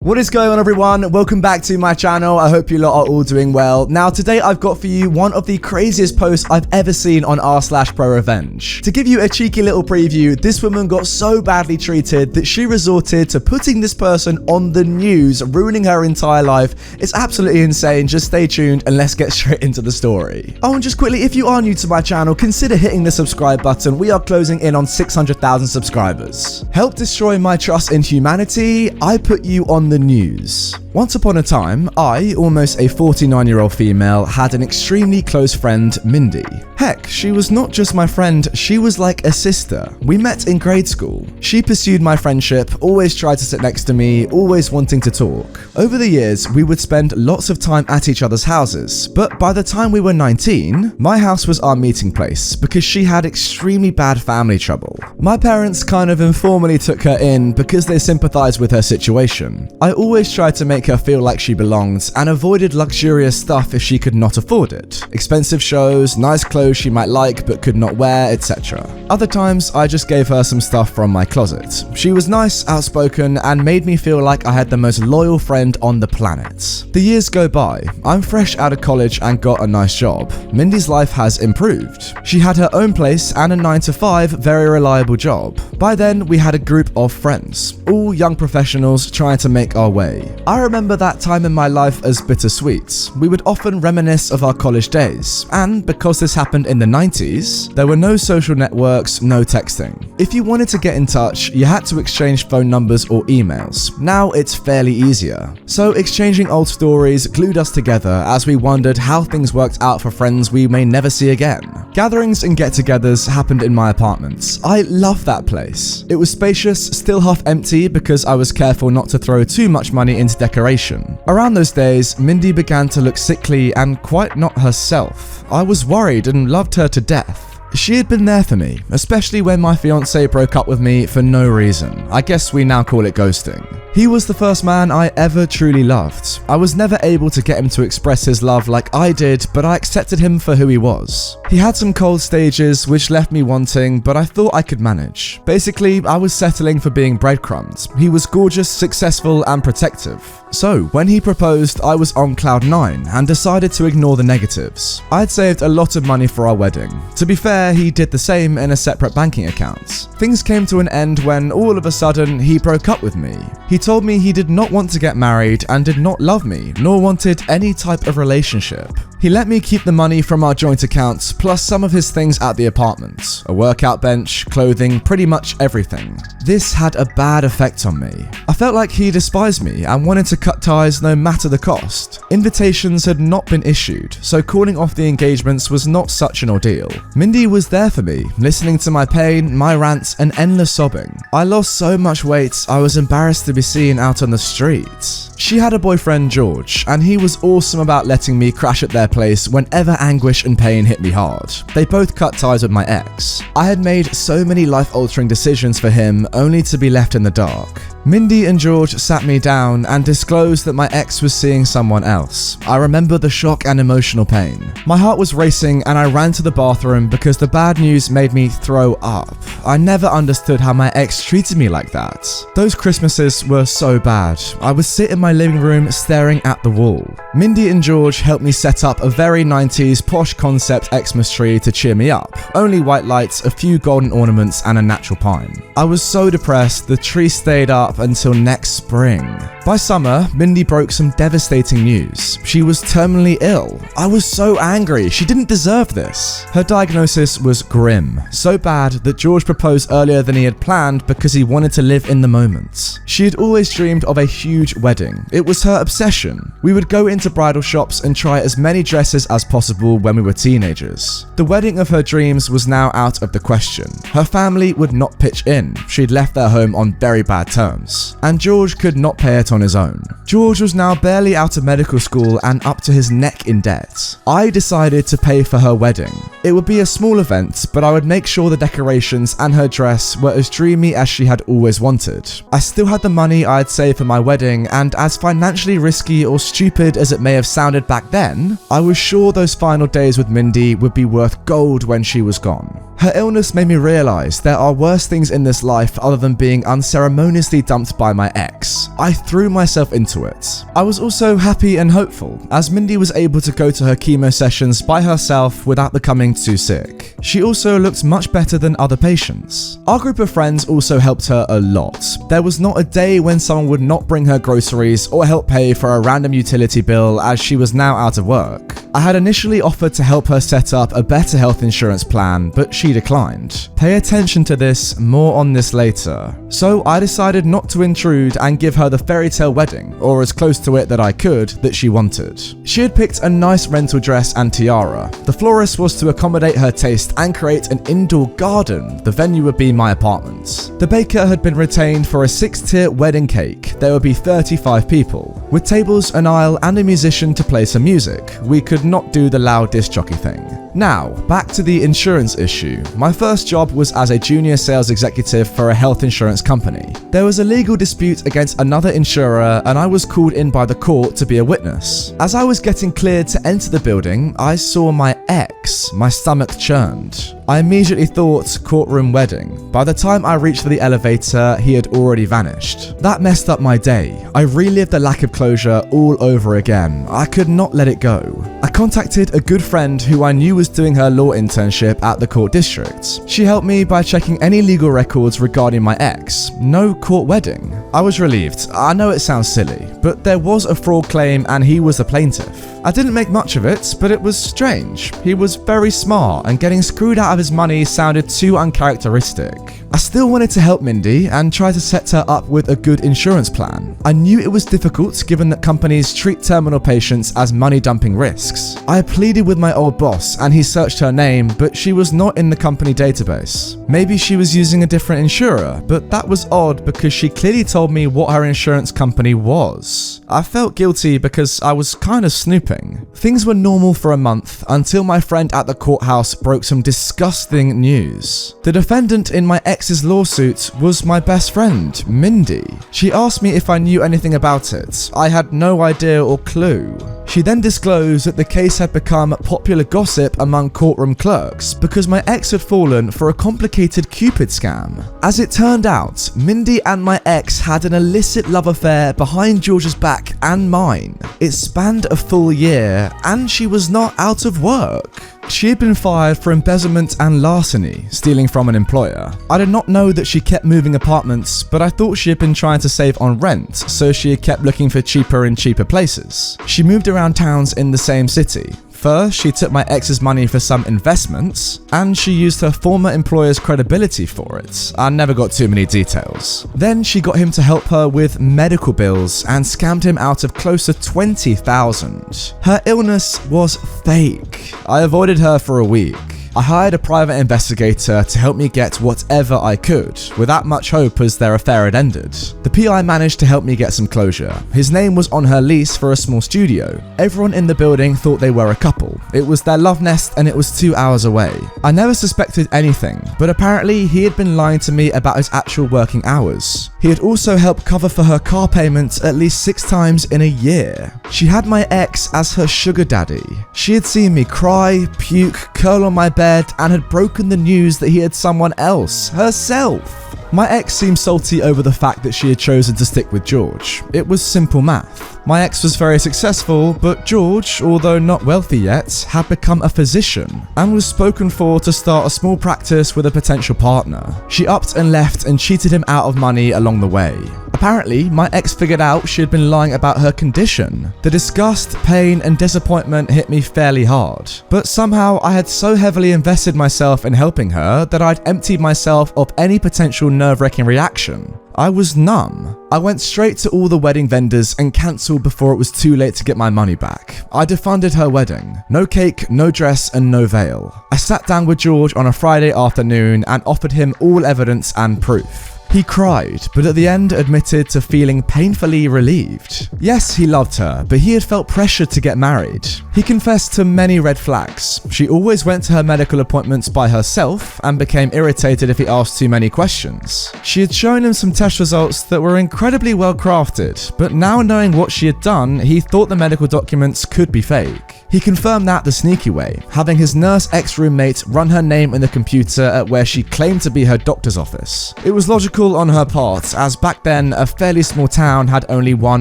What is going on, everyone? Welcome back to my channel. I hope you lot are all doing well. Now, today I've got for you one of the craziest posts I've ever seen on r/ProRevenge. To give you a cheeky little preview, this woman got so badly treated that she resorted to putting this person on the news, ruining her entire life. It's absolutely insane. Just stay tuned and let's get straight into the story. Oh, and just quickly, if you are new to my channel, consider hitting the subscribe button. We are closing in on 600,000 subscribers. Help destroy my trust in humanity. I put you on the news. Once upon a time, I, almost a 49-year-old female, had an extremely close friend, Mindy. Heck, she was not just my friend, she was like a sister. We met in grade school. She pursued my friendship, always tried to sit next to me, always wanting to talk. Over the years, we would spend lots of time at each other's houses, but by the time we were 19, my house was our meeting place because she had extremely bad family trouble. My parents kind of informally took her in because they sympathized with her situation. I always tried to make her feel like she belonged and avoided luxurious stuff if she could not afford it. Expensive shows, nice clothes she might like but could not wear, etc. Other times, I just gave her some stuff from my closet. She was nice, outspoken, and made me feel like I had the most loyal friend on the planet. The years go by. I'm fresh out of college and got a nice job. Mindy's life has improved. She had her own place and a 9-to-5, very reliable job. By then, we had a group of friends, all young professionals trying to make our way. I remember that time in my life as bittersweet. We would often reminisce of our college days, and because this happened in the 90s, there were no social networks, no texting. If you wanted to get in touch, you had to exchange phone numbers or emails. Now it's fairly easier. So exchanging old stories glued us together as we wondered how things worked out for friends we may never see again. Gatherings and get-togethers happened in my apartment. I loved that place. It was spacious, still half empty because I was careful not to throw too much money into decoration. Around those days, Mindy began to look sickly and quite not herself. I was worried and loved her to death. She had been there for me, especially when my fiance broke up with me for no reason. I guess we now call it ghosting. He was the first man I ever truly loved. I was never able to get him to express his love like I did, but I accepted him for who he was. He had some cold stages which left me wanting, but I thought I could manage. Basically, I was settling for being breadcrumbs. He was gorgeous, successful, and protective. So, when he proposed, I was on cloud 9 and decided to ignore the negatives. I'd saved a lot of money for our wedding. To be fair, he did the same in a separate banking account. Things came to an end when all of a sudden he broke up with me. He told me he did not want to get married and did not love me, nor wanted any type of relationship. He let me keep the money from our joint accounts, plus some of his things at the apartment. A workout bench, clothing, pretty much everything. This had a bad effect on me. I felt like he despised me and wanted to cut ties no matter the cost. Invitations had not been issued, so calling off the engagements was not such an ordeal. Mindy was there for me, listening to my pain, my rants, and endless sobbing. I lost so much weight, I was embarrassed to be seen out on the streets. She had a boyfriend, George, and he was awesome about letting me crash at their place whenever anguish and pain hit me hard. They both cut ties with my ex. I had made so many life-altering decisions for him, only to be left in the dark. Mindy and George sat me down and disclosed that my ex was seeing someone else. I remember the shock and emotional pain. My heart was racing and I ran to the bathroom because the bad news made me throw up. I never understood how my ex treated me like that. Those Christmases were so bad. I would sit in my living room staring at the wall. Mindy and George helped me set up a very 90s posh concept Xmas tree to cheer me up. Only white lights, a few golden ornaments, and a natural pine. I was so depressed, the tree stayed up until next spring. By summer, Mindy broke some devastating news. She was terminally ill. I was so angry. She didn't deserve this. Her diagnosis was grim, so bad that George proposed earlier than he had planned because he wanted to live in the moment. She had always dreamed of a huge wedding. It was her obsession. We would go into bridal shops and try as many dresses as possible when we were teenagers. The wedding of her dreams was now out of the question. Her family would not pitch in. She'd left their home on very bad terms, and George could not pay it on his own. George was now barely out of medical school and up to his neck in debt. I decided to pay for her wedding. It would be a small event, but I would make sure the decorations and her dress were as dreamy as she had always wanted. I still had the money I had saved for my wedding, and as financially risky or stupid as it may have sounded back then, I was sure those final days with Mindy would be worth gold when she was gone. Her illness made me realize there are worse things in this life other than being unceremoniously dumped by my ex. I threw myself into it. I was also happy and hopeful, as Mindy was able to go to her chemo sessions by herself without becoming too sick. She also looked much better than other patients. Our group of friends also helped her a lot. There was not a day when someone would not bring her groceries or help pay for a random utility bill, as she was now out of work. I had initially offered to help her set up a better health insurance plan, but she declined. Pay attention to this, more on this later. So I decided not to intrude and give her the fairy tale wedding, or as close to it that I could, that she wanted. She had picked a nice rental dress and tiara. The florist was to accommodate her taste and create an indoor garden. The venue would be my apartment. The baker had been retained for a 6-tier wedding cake. There would be 35 people, with tables, an aisle, and a musician to play some music. We could not do the loud disc jockey thing. Now, back to the insurance issue. My first job was as a junior sales executive for a health insurance company. There was a legal dispute against another insurer, and I was called in by the court to be a witness. As I was getting cleared to enter the building, I saw my ex. My stomach churned. I immediately thought courtroom wedding. By the time I reached for the elevator, he had already vanished. That messed up my day. I relived the lack of closure all over again. I could not let it go. I contacted a good friend who I knew was doing her law internship at the court district. She helped me by checking any legal records regarding my ex. No court wedding. I was relieved. I know it sounds silly, but there was a fraud claim and he was the plaintiff. I didn't make much of it, but it was strange. He was very smart, and getting screwed out of his money sounded too uncharacteristic. I still wanted to help Mindy and try to set her up with a good insurance plan. I knew it was difficult given that companies treat terminal patients as money dumping risks. I pleaded with my old boss and he searched her name, but she was not in the company database. Maybe she was using a different insurer, but that was odd because she clearly told me what her insurance company was. I felt guilty because I was kind of snooping. Things were normal for a month until my friend at the courthouse broke some disgusting news. The defendant in my ex's lawsuit was my best friend, Mindy. She asked me if I knew anything about it. I had no idea or clue. She then disclosed that the case had become popular gossip among courtroom clerks because my ex had fallen for a complicated Cupid scam. As it turned out, Mindy and my ex had an illicit love affair behind George's back and mine. It spanned a full year, and she was not out of work. She had been fired for embezzlement and larceny, stealing from an employer. I did not know that she kept moving apartments, but I thought she had been trying to save on rent, so she had kept looking for cheaper and cheaper places. She moved around towns in the same city. First, she took my ex's money for some investments, and she used her former employer's credibility for it. I never got too many details. Then she got him to help her with medical bills and scammed him out of close to $20,000. Her illness was fake. I avoided her for a week. I hired a private investigator to help me get whatever I could, without much hope as their affair had ended. The PI managed to help me get some closure. His name was on her lease for a small studio. Everyone in the building thought they were a couple. It was their love nest and it was 2 hours away. I never suspected anything, but apparently he had been lying to me about his actual working hours. He had also helped cover for her car payments at least 6 times in a year. She had my ex as her sugar daddy. She had seen me cry, puke, curl on my bed, and had broken the news that he had someone else, herself. My ex seemed salty over the fact that she had chosen to stick with George. It was simple math. My ex was very successful, but George, although not wealthy yet, had become a physician and was spoken for to start a small practice with a potential partner. She upped and left and cheated him out of money along the way. Apparently, my ex figured out she had been lying about her condition. The disgust, pain, and disappointment hit me fairly hard. But somehow I had so heavily invested myself in helping her that I'd emptied myself of any potential nerve-wracking reaction. I was numb. I went straight to all the wedding vendors and cancelled before it was too late to get my money back. I defunded her wedding. No cake, no dress, and no veil. I sat down with George on a Friday afternoon and offered him all evidence and proof. He cried, but at the end admitted to feeling painfully relieved. Yes, he loved her, but he had felt pressured to get married. He confessed to many red flags. She always went to her medical appointments by herself and became irritated if he asked too many questions. She had shown him some test results that were incredibly well crafted, but now knowing what she had done, he thought the medical documents could be fake. He confirmed that the sneaky way, having his nurse ex-roommate run her name in the computer at where she claimed to be her doctor's office. It was logical on her part, as back then a fairly small town had only one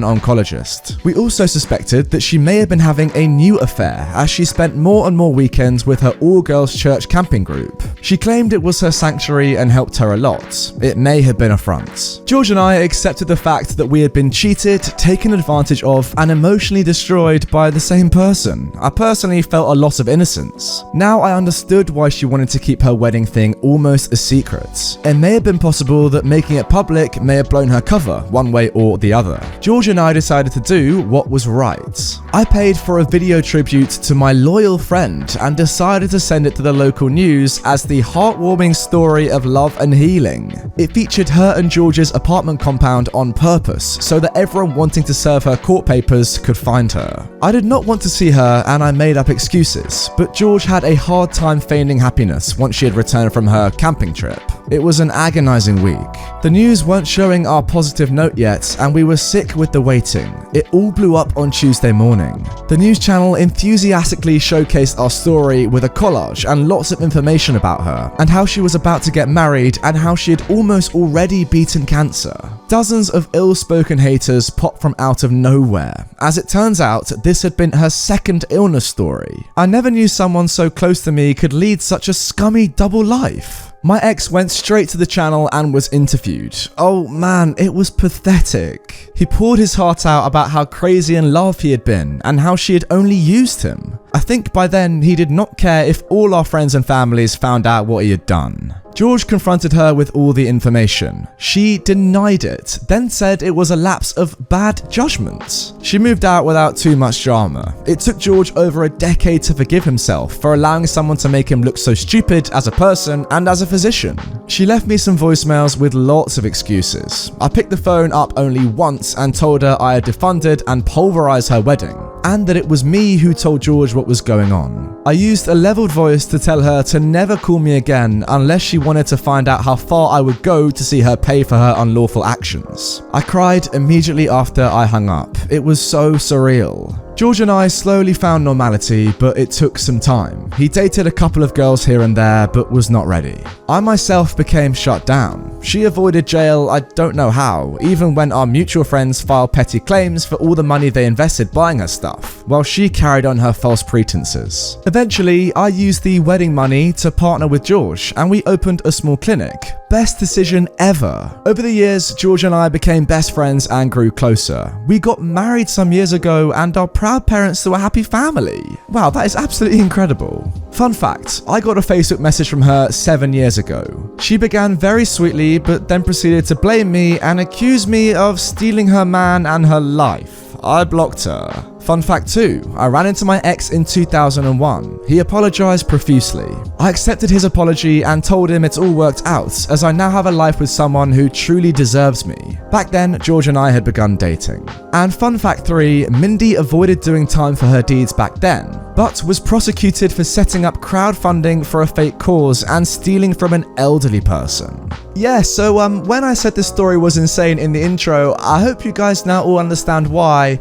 oncologist. We also suspected that she may have been having a new affair, as she spent more and more weekends with her all-girls church camping group. She claimed it was her sanctuary and helped her a lot. It may have been a front. George and I accepted the fact that we had been cheated, taken advantage of, and emotionally destroyed by the same person. I personally felt a loss of innocence. Now I understood why she wanted to keep her wedding thing almost a secret. It may have been possible that making it public may have blown her cover, one way or the other. George and I decided to do what was right. I paid for a video tribute to my loyal friend and decided to send it to the local news as the heartwarming story of love and healing. It featured her and George's apartment compound on purpose so that everyone wanting to serve her court papers could find her. I did not want to see her and I made up excuses, but George had a hard time feigning happiness once she had returned from her camping trip. It was an agonizing week. The news weren't showing our positive note yet and we were sick with the waiting. It all blew up on Tuesday morning. The news channel enthusiastically showcased our story with a collage and lots of information about her and how she was about to get married and how she had almost already beaten cancer. Dozens of ill-spoken haters popped from out of nowhere. As it turns out, this had been her second illness story. I never knew someone so close to me could lead such a scummy double life. My ex went straight to the channel and was interviewed. Oh man, it was pathetic. He poured his heart out about how crazy in love he had been and how she had only used him. I think by then he did not care if all our friends and families found out what he had done. George confronted her with all the information. She denied it, then said it was a lapse of bad judgment. She moved out without too much drama. It took George over a decade to forgive himself for allowing someone to make him look so stupid as a person and as a physician. She left me some voicemails with lots of excuses. I picked the phone up only once and told her I had defunded and pulverized her wedding, and that it was me who told George what was going on. I used a leveled voice to tell her to never call me again unless she wanted to find out how far I would go to see her pay for her unlawful actions. I cried immediately after I hung up. It was so surreal. George and I slowly found normality, but it took some time. He dated a couple of girls here and there, but was not ready. I myself became shut down. She avoided jail, I don't know how, even when our mutual friends filed petty claims for all the money they invested buying her stuff, while she carried on her false pretenses. Eventually, I used the wedding money to partner with George, and we opened a small clinic. Best decision ever. Over the years, George and I became best friends and grew closer. We got married some years ago and are proud parents to a happy family. Wow, that is absolutely incredible. Fun fact, I got a Facebook message from her 7 years ago. She began very sweetly, but then proceeded to blame me and accuse me of stealing her man and her life. I blocked her. Fun fact 2, I ran into my ex in 2001. He apologized profusely. I accepted his apology and told him it's all worked out, as I now have a life with someone who truly deserves me. Back then, George and I had begun dating. And fun fact 3, Mindy avoided doing time for her deeds back then, but was prosecuted for setting up crowdfunding for a fake cause and stealing from an elderly person. Yeah, so when I said this story was insane in the intro, I hope you guys now all understand why.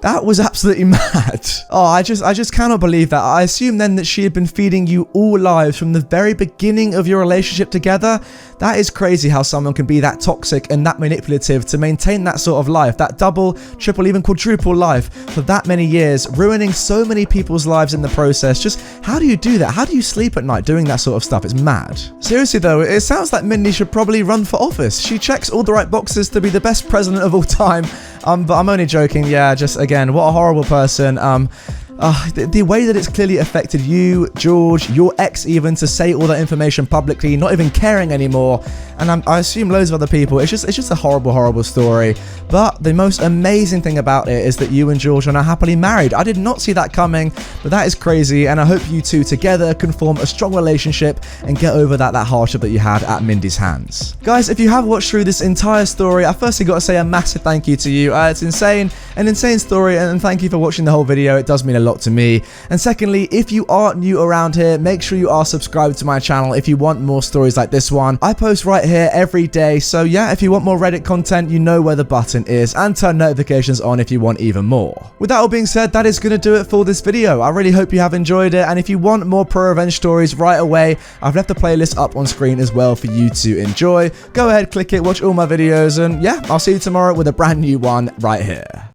That was absolutely mad. Oh, I just cannot believe that. I assume then that she had been feeding you all lies from the very beginning of your relationship together. That is crazy how someone can be that toxic and that manipulative to maintain that sort of life, that double, triple, even quadruple life for that many years, ruining so many people's lives in the process. Just how do you do that? How do you sleep at night doing that sort of stuff? It's mad. Seriously though, it sounds like Mindy should probably run for office. She checks all the right boxes to be the best president of all time. But I'm only joking. Yeah, just again, what a horrible person. The way that it's clearly affected you, George, your ex even, to say all that information publicly, not even caring anymore, and I assume loads of other people. It's just a horrible, horrible story. But the most amazing thing about it is that you and George are now happily married. I did not see that coming, but that is crazy, and I hope you two together can form a strong relationship and get over that hardship that you had at Mindy's hands. Guys, if you have watched through this entire story, I firstly got to say a massive thank you to you. It's insane, an insane story, and thank you for watching the whole video. It does mean a lot to me. And secondly, if you are new around here, make sure you are subscribed to my channel if you want more stories like this one. I post right here every day, so yeah, if you want more Reddit content, you know where the button is, and turn notifications on if you want even more. With that all being said, that is going to do it for this video. I really hope you have enjoyed it, and if you want more ProRevenge stories right away, I've left the playlist up on screen as well for you to enjoy. Go ahead, click it, watch all my videos, and yeah, I'll see you tomorrow with a brand new one right here.